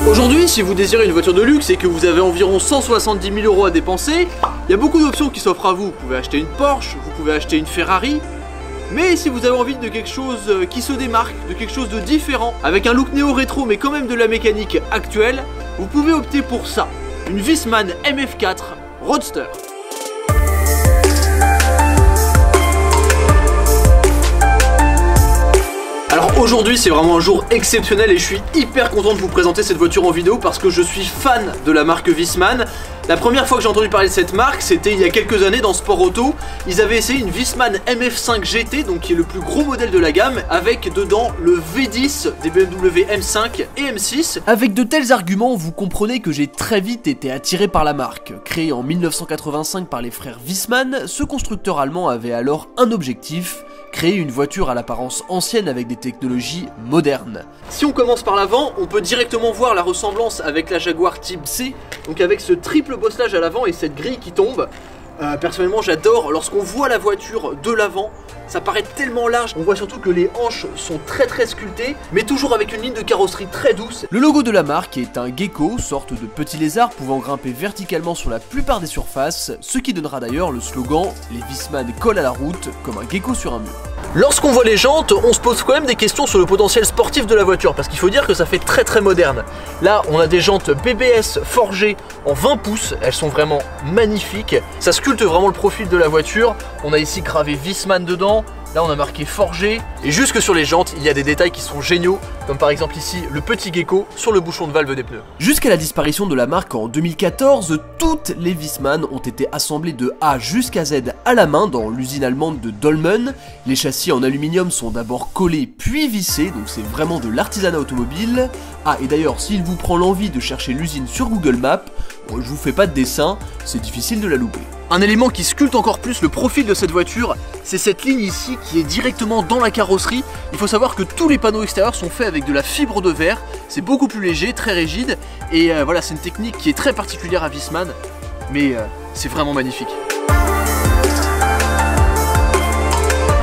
Aujourd'hui, si vous désirez une voiture de luxe et que vous avez environ 170 000 € à dépenser, il y a beaucoup d'options qui s'offrent à vous. Vous pouvez acheter une Porsche, vous pouvez acheter une Ferrari. Mais si vous avez envie de quelque chose qui se démarque, de quelque chose de différent, avec un look néo-rétro mais quand même de la mécanique actuelle, vous pouvez opter pour ça, une Wiesmann MF4 Roadster. Alors aujourd'hui c'est vraiment un jour exceptionnel et je suis hyper content de vous présenter cette voiture en vidéo parce que je suis fan de la marque Wiesmann. La première fois que j'ai entendu parler de cette marque, c'était il y a quelques années dans Sport Auto. Ils avaient essayé une Wiesmann MF5 GT, donc qui est le plus gros modèle de la gamme, avec dedans le V10 des BMW M5 et M6. Avec de tels arguments, vous comprenez que j'ai très vite été attiré par la marque. Créée en 1985 par les frères Wiesmann, ce constructeur allemand avait alors un objectif: créer une voiture à l'apparence ancienne avec des technologies modernes. Si on commence par l'avant, on peut directement voir la ressemblance avec la Jaguar Type C, donc avec ce triple bosselage à l'avant et cette grille qui tombe. Personnellement j'adore, lorsqu'on voit la voiture de l'avant, ça paraît tellement large. On voit surtout que les hanches sont très sculptées, mais toujours avec une ligne de carrosserie très douce. Le logo de la marque est un gecko, sorte de petit lézard pouvant grimper verticalement sur la plupart des surfaces, ce qui donnera d'ailleurs le slogan « Les Wiesmann collent à la route comme un gecko sur un mur ». Lorsqu'on voit les jantes, on se pose quand même des questions sur le potentiel sportif de la voiture, parce qu'il faut dire que ça fait très moderne. Là, on a des jantes BBS forgées en 20 pouces, elles sont vraiment magnifiques. Ça sculpte vraiment le profil de la voiture. On a ici gravé Wiesmann dedans. Là on a marqué forgé, et jusque sur les jantes il y a des détails qui sont géniaux, comme par exemple ici le petit gecko sur le bouchon de valve des pneus. Jusqu'à la disparition de la marque en 2014, toutes les Wiesmann ont été assemblées de A jusqu'à Z à la main dans l'usine allemande de Dolmen. Les châssis en aluminium sont d'abord collés puis vissés, donc c'est vraiment de l'artisanat automobile. Ah, et d'ailleurs s'il vous prend l'envie de chercher l'usine sur Google Maps, je vous fais pas de dessin, c'est difficile de la louper. Un élément qui sculpte encore plus le profil de cette voiture, c'est cette ligne ici qui est directement dans la carrosserie. Il faut savoir que tous les panneaux extérieurs sont faits avec de la fibre de verre, c'est beaucoup plus léger, très rigide, et voilà, c'est une technique qui est très particulière à Wiesmann, mais c'est vraiment magnifique.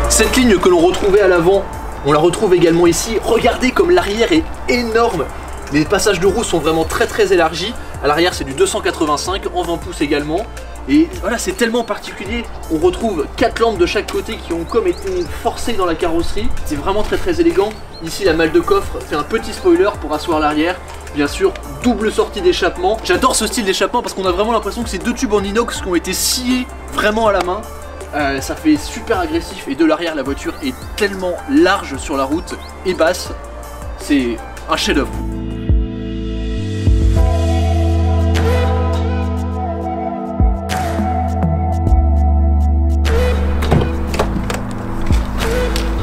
Cette ligne que l'on retrouvait à l'avant, on la retrouve également ici. Regardez comme l'arrière est énorme. Les passages de roue sont vraiment très élargis. À l'arrière c'est du 285 en 20 pouces également. Et voilà, c'est tellement particulier. On retrouve 4 lampes de chaque côté qui ont comme été forcées dans la carrosserie. C'est vraiment très élégant. Ici la malle de coffre fait un petit spoiler pour asseoir l'arrière. Bien sûr, double sortie d'échappement. J'adore ce style d'échappement parce qu'on a vraiment l'impression que c'est deux tubes en inox qui ont été sciés vraiment à la main. Ça fait super agressif, et de l'arrière la voiture est tellement large sur la route et basse. C'est un chef-d'œuvre.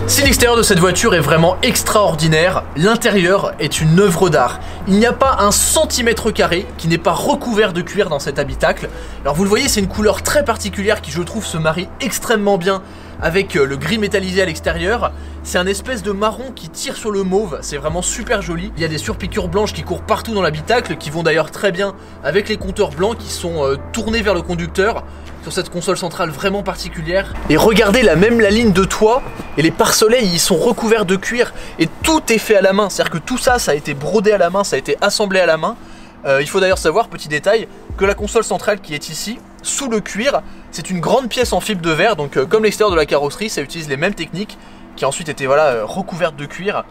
Si l'extérieur de cette voiture est vraiment extraordinaire, l'intérieur est une œuvre d'art. Il n'y a pas un centimètre carré qui n'est pas recouvert de cuir dans cet habitacle. Alors vous le voyez, c'est une couleur très particulière qui, je trouve, se marie extrêmement bien avec le gris métallisé à l'extérieur. C'est un espèce de marron qui tire sur le mauve, c'est vraiment super joli. Il y a des surpiqûres blanches qui courent partout dans l'habitacle, qui vont d'ailleurs très bien avec les compteurs blancs qui sont tournés vers le conducteur, sur cette console centrale vraiment particulière. Et regardez la ligne de toit, et les pare-soleils ils sont recouverts de cuir, et tout est fait à la main, c'est-à-dire que tout ça, ça a été brodé à la main, ça a été assemblé à la main. Il faut d'ailleurs savoir, petit détail, que la console centrale qui est ici, sous le cuir, c'est une grande pièce en fibre de verre, donc comme l'extérieur de la carrosserie, ça utilise les mêmes techniques, qui a ensuite été recouverte de cuir.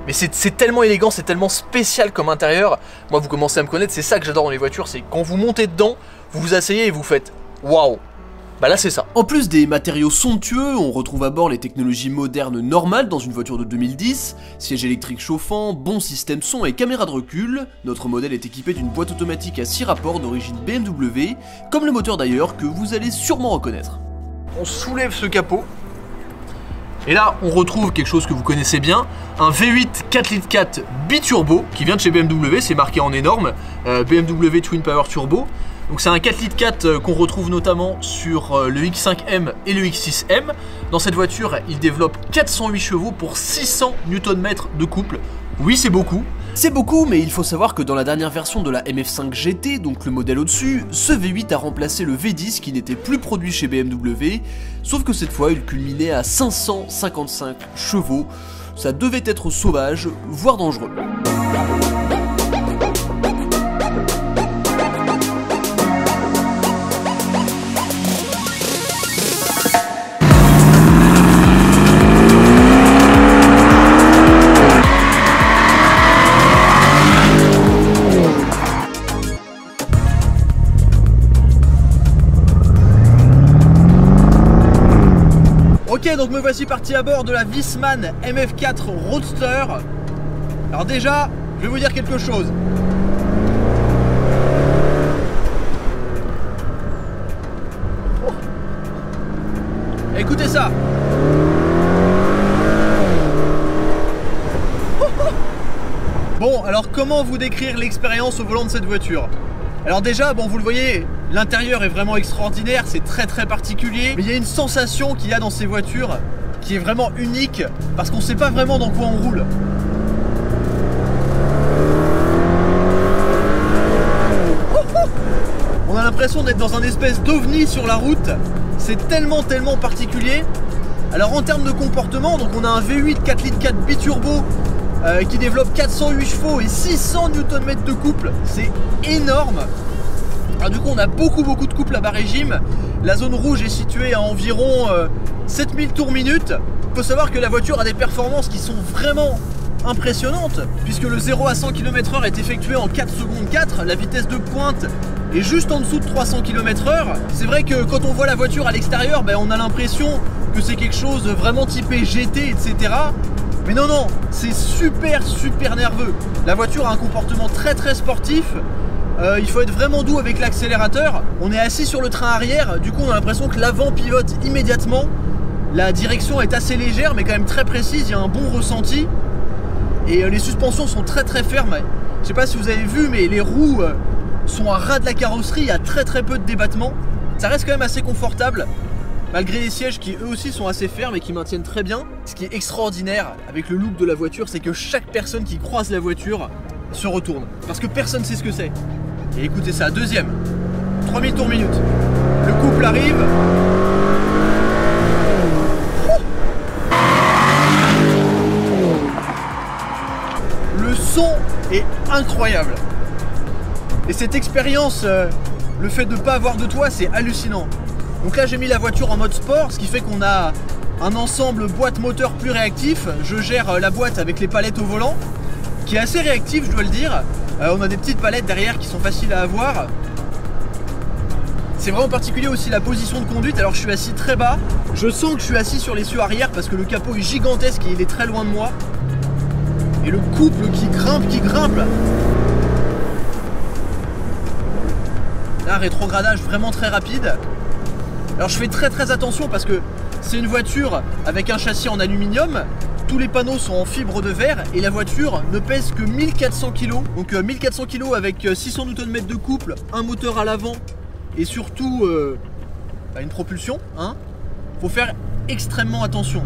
Mais c'est tellement élégant, c'est tellement spécial comme intérieur. Moi, vous commencez à me connaître, c'est ça que j'adore dans les voitures, c'est quand vous montez dedans, vous vous asseyez et vous faites waouh. Bah là c'est ça. En plus des matériaux somptueux, on retrouve à bord les technologies modernes normales dans une voiture de 2010, siège électrique chauffant, bon système son et caméra de recul. Notre modèle est équipé d'une boîte automatique à 6 rapports d'origine BMW, comme le moteur d'ailleurs que vous allez sûrement reconnaître. On soulève ce capot, Et là, on retrouve quelque chose que vous connaissez bien, un V8 4 litres 4 biturbo qui vient de chez BMW, c'est marqué en énorme, BMW Twin Power Turbo. Donc c'est un 4 litres 4 qu'on retrouve notamment sur le X5M et le X6M. Dans cette voiture, il développe 408 chevaux pour 600 Nm de couple. Oui, c'est beaucoup. C'est beaucoup, mais il faut savoir que dans la dernière version de la MF5 GT, donc le modèle au-dessus, ce V8 a remplacé le V10 qui n'était plus produit chez BMW, sauf que cette fois il culminait à 555 chevaux. Ça devait être sauvage, voire dangereux. Ok, donc me voici parti à bord de la Wiesmann MF4 Roadster. Alors déjà, je vais vous dire quelque chose. Oh. Écoutez ça. Bon, alors comment vous décrire l'expérience au volant de cette voiture? Alors déjà, bon, vous le voyez, l'intérieur est vraiment extraordinaire, c'est très particulier, mais il y a une sensation qu'il y a dans ces voitures qui est vraiment unique, parce qu'on ne sait pas vraiment dans quoi on roule. On a l'impression d'être dans un espèce d'ovni sur la route, c'est tellement particulier. Alors en termes de comportement, donc on a un V8 4 litres 4 biturbo qui développe 408 chevaux et 600 Nm de couple, c'est énorme. Alors du coup on a beaucoup de couple à bas régime. La zone rouge est située à environ 7000 tours minute. Il faut savoir que la voiture a des performances qui sont vraiment impressionnantes, puisque le 0 à 100 km/h est effectué en 4 secondes 4, la vitesse de pointe est juste en dessous de 300 km/h. C'est vrai que quand on voit la voiture à l'extérieur, ben, on a l'impression que c'est quelque chose vraiment typé GT, etc. Mais non, c'est super nerveux. La voiture a un comportement très sportif. Il faut être vraiment doux avec l'accélérateur. On est assis sur le train arrière, du coup on a l'impression que l'avant pivote immédiatement. La direction est assez légère mais quand même très précise, il y a un bon ressenti. Et les suspensions sont très fermes. Je sais pas si vous avez vu, mais les roues sont à ras de la carrosserie, il y a très peu de débattement. Ça reste quand même assez confortable, malgré les sièges qui eux aussi sont assez fermes et qui maintiennent très bien. Ce qui est extraordinaire avec le look de la voiture, c'est que chaque personne qui croise la voiture se retourne, parce que personne sait ce que c'est. Et écoutez ça, deuxième, 3000 tours minute, le couple arrive. Le son est incroyable. Et cette expérience, le fait de ne pas avoir de toit, c'est hallucinant. Donc là j'ai mis la voiture en mode sport, ce qui fait qu'on a un ensemble boîte moteur plus réactif. Je gère la boîte avec les palettes au volant, qui est assez réactif, je dois le dire. On a des petites palettes derrière qui sont faciles à avoir. C'est vraiment particulier aussi la position de conduite. Alors je suis assis très bas, je sens que je suis assis sur l'essieu arrière parce que le capot est gigantesque et il est très loin de moi. Et le couple qui grimpe. Là, rétrogradage vraiment très rapide. Alors je fais très attention parce que c'est une voiture avec un châssis en aluminium. Tous les panneaux sont en fibre de verre et la voiture ne pèse que 1400 kg. Donc 1400 kg avec 600 Nm de couple, un moteur à l'avant et surtout une propulsion. Faut faire extrêmement attention.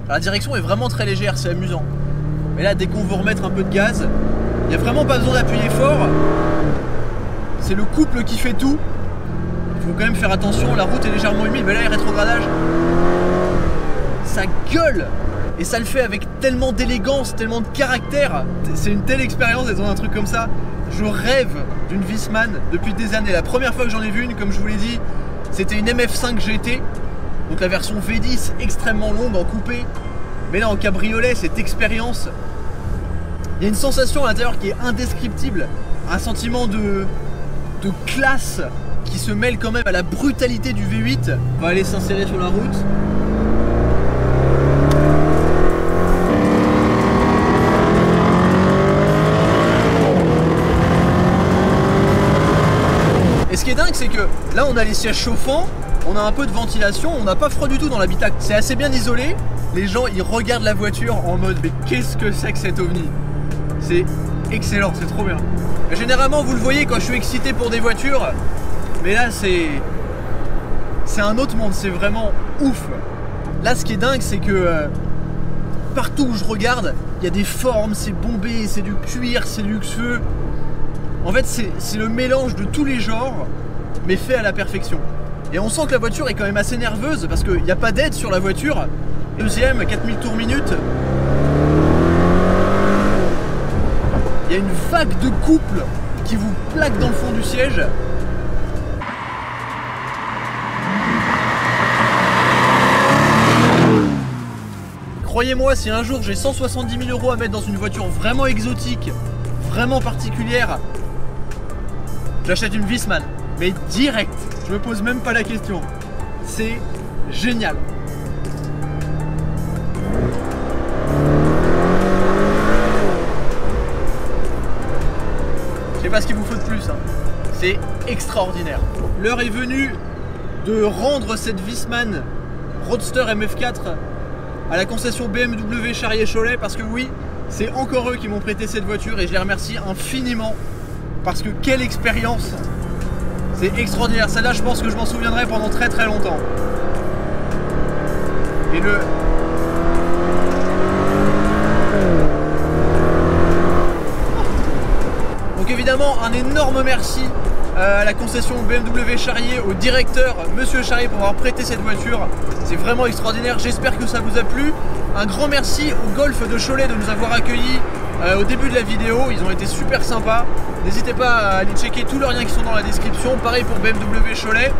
Alors, la direction est vraiment très légère, c'est amusant. Mais là, dès qu'on veut remettre un peu de gaz, il n'y a vraiment pas besoin d'appuyer fort. C'est le couple qui fait tout. Il faut quand même faire attention, la route est légèrement humide, mais là, il y a rétrogradage. Ça gueule! Et ça le fait avec tellement d'élégance, tellement de caractère. C'est une telle expérience d'être dans un truc comme ça. Je rêve d'une Wiesmann depuis des années. La première fois que j'en ai vu une, comme je vous l'ai dit, c'était une MF5 GT. Donc la version V10 extrêmement longue en coupé. Mais là en cabriolet, cette expérience, il y a une sensation à l'intérieur qui est indescriptible. Un sentiment de classe qui se mêle quand même à la brutalité du V8. On va aller s'insérer sur la route. Et ce qui est dingue, c'est que là on a les sièges chauffants, On a un peu de ventilation, on n'a pas froid du tout dans l'habitacle. C'est assez bien isolé. Les gens, ils regardent la voiture en mode mais qu'est-ce que c'est que cet ovni? C'est excellent, c'est trop bien. Généralement, vous le voyez quand je suis excité pour des voitures, mais là, c'est un autre monde, c'est vraiment ouf. Là, ce qui est dingue, c'est que partout où je regarde, il y a des formes, c'est bombé, c'est du cuir, c'est du luxueux. En fait, c'est le mélange de tous les genres, mais fait à la perfection. Et on sent que la voiture est quand même assez nerveuse parce qu'il n'y a pas d'aide sur la voiture. Deuxième, 4000 tours minute. Il y a une vague de couple qui vous plaque dans le fond du siège. Croyez-moi, si un jour j'ai 170 000 € à mettre dans une voiture vraiment exotique, vraiment particulière, j'achète une Wiesmann, mais direct, je me pose même pas la question. C'est génial. Je sais pas ce qu'il vous faut de plus, hein. C'est extraordinaire. L'heure est venue de rendre cette Wiesmann Roadster MF4 à la concession BMW Charrier-Cholet parce que oui, c'est encore eux qui m'ont prêté cette voiture et je les remercie infiniment parce que quelle expérience! C'est extraordinaire, celle-là je pense que je m'en souviendrai pendant très très longtemps. Et donc évidemment un énorme merci à la concession BMW Charrier, au directeur Monsieur Charrier pour avoir prêté cette voiture. C'est vraiment extraordinaire, j'espère que ça vous a plu. Un grand merci au Golf de Cholet de nous avoir accueillis au début de la vidéo, ils ont été super sympas. N'hésitez pas à aller checker tous leurs liens qui sont dans la description, pareil pour BMW Cholet.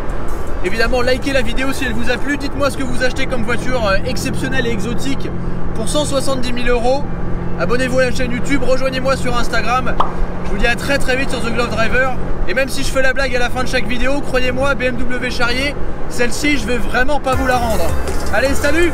Évidemment, likez la vidéo si elle vous a plu, dites-moi ce que vous achetez comme voiture exceptionnelle et exotique pour 170 000 €. Abonnez-vous à la chaîne YouTube, rejoignez-moi sur Instagram. Je vous dis à très très vite sur The Glove Driver. Et même si je fais la blague à la fin de chaque vidéo, croyez-moi, BMW Charrier, celle-ci je vais vraiment pas vous la rendre. Allez, salut!